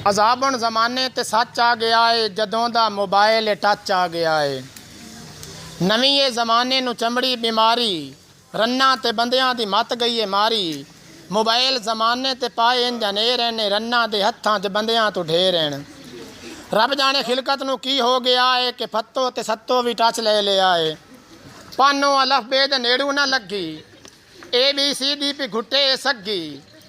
अजाबन ज़माने ते सच आ गया है, जदों दा मोबाइल टच आ गया है। नवीं ये ज़माने नू चमड़ी बीमारी, रन्ना ते बंदियां दी मत गई है मारी। मोबाइल ज़माने ते पाए इंज हनेर ने, रन्ना दे हत्थां च बंदियां तो ढेर हैं। रब जाने खिलकत नू की हो गया है कि फत्तो ते सत्तो भी टच ले लिया है। पानो अलफ बेद नेड़ू ना लगी, ABCD पी घुटे सगी।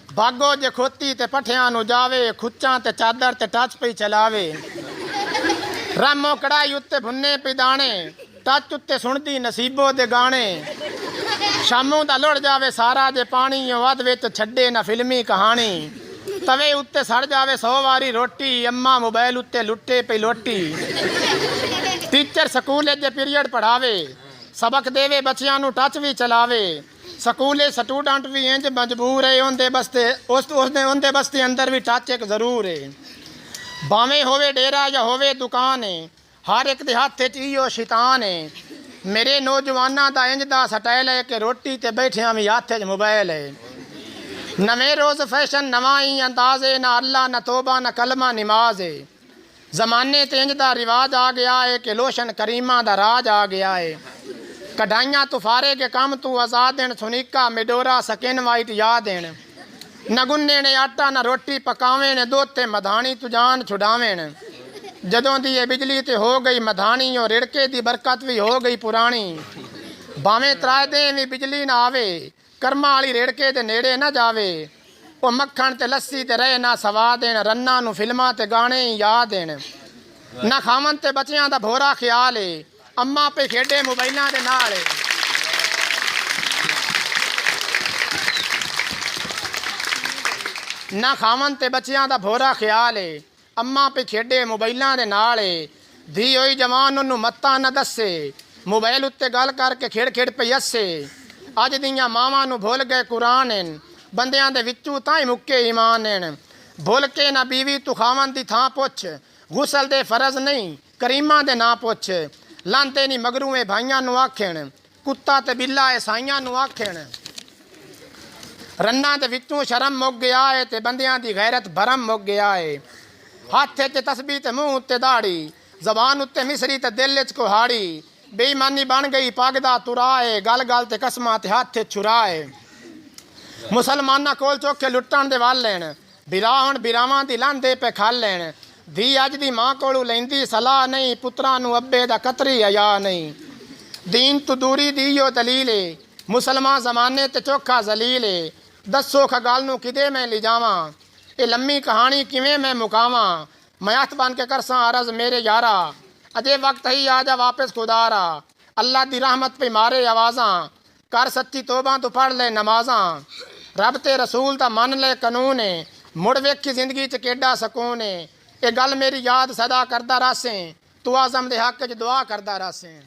भागो जे खोती ते पठियां नू जावे, खुच्चां ते चादर ते टच पई चलावे। रामो कड़ाई उत्ते भुन्ने पी दाने, टच उत्ते सुनदी नसीबो दे गाने। शामों दा लुढ़ जावे सारा जे पानी, वध विच छड्डे ना फिल्मी कहानी। तवे उत्ते सड़ जावे 100 वारी रोटी, अम्मा मोबाइल उत्ते लुट्टे पई लोटी। टीचर स्कूल जे पीरियड पढ़ावे, सबक देवे बच्चियां नू टच भी चलावे। स्कूले स्टूडेंट भी इंज मजबूर है, उनके बस्ते अंदर भी टच एक जरूर है। भावें होवे डेरा या होवे दुकान है, हर एक दे हत्थ च इहो शैतान है। मेरे नौजवाना दा इंज दा स्टाइल है कि रोटी ते बैठिया भी हत्थ च मोबाइल है। नवे रोज़ फैशन नवा ही अंदाज है, ना अल्लाह ना तोबा ना कलमा नमाज है। ज़माने ते इंज दा रिवाज आ गया है कि लोशन करीमा दा राज आ गया है। कढ़ाइयाँ तुफारे के काम तू आज़ाद देन, सुनीका मिडोरा सकिन वाइट याद देन। न गुन्ने ने आटा न रोटी पकावे ने, दोते मधानी तू जान छुड़ावेन। जदों दी ये बिजली ते हो गई मधानी, और रिड़के दी बरकत भी हो गई पुरानी। भावें त्राए दें भी बिजली ना आवे, कर्मा वाली रिड़के दे नेड़े ना जावे। ओ मक्खण ते लस्सी ते रहे ना सवा देन, रन्ना नू फिल्मां ते गाने याद देन। ना खावन ते बच्चियां दा भोरा ख्याल है, अम्मा पे खेडे मोबाइलों के नाल। ना खावन ते बच्चियां दा भोरा ख्याल है, अम्मा पे खेडे मोबाइलों के नाल। धी होई जवान उन्नू मत्ता न दसे, मोबाइल उत्ते गल करके खेड़ खेड़ पे हसे। अज दियां मावां नू भुल गए कुरान हैं, बंदियां दे विचू तां ही मुक्के ईमान हैं। भुल के ना बीवी तू खावन दी थां पुछ, गुसल दे फरज नहीं करीमा दे ना पुछ। लांते नी मगरूए भाइयां नू आखेण, कुत्ता ते बिल्ला ए साइयां नू आखेण। रन्ना दे विचों शर्म मुक गया है, ते बंदियां दी गैरत भरम मुक गया है। हाथ च तस्बीह ते मुंह उत्ते दाड़ी, जबान उत्ते मिसरी ते दिल च कुहाड़ी। बेईमानी बन गई पग दा तुरा है, गल गल ते कसमां ते हाथ छुरा है। मुसलमाना कोल चौखे लुट्टण दे वाल लैन, बिरा हुण बिरावां दी लांदे पे खल लैन। धी अज दी मां कोलू लैंदी सलाह नहीं, पुत्रा नू अब्बे दा कतरी हया नहीं। दीन तू दूरी दी यो दलील है, मुसलमान ज़माने ते चोखा जलील है। दसो खगाल नू किदे मैं ले जावां, ये लम्मी कहानी किवें मैं मुकावां। मैं हथ बन के करसां अरज मेरे यारा, अजे वक्त ही आ जा वापस खुदारा। अल्लाह दी रहमत पे मारे आवाज़ां, कर सच्ची तोबा तो पढ़ ले नमाज़ां। रब ते रसूल दा मन ले कानून है, मुड़ वेखी जिंदगी च केडा सकून है। ये गल मेरी याद सदा करदा रसें, तू आज़म दे हक च दुआ करदा रसें।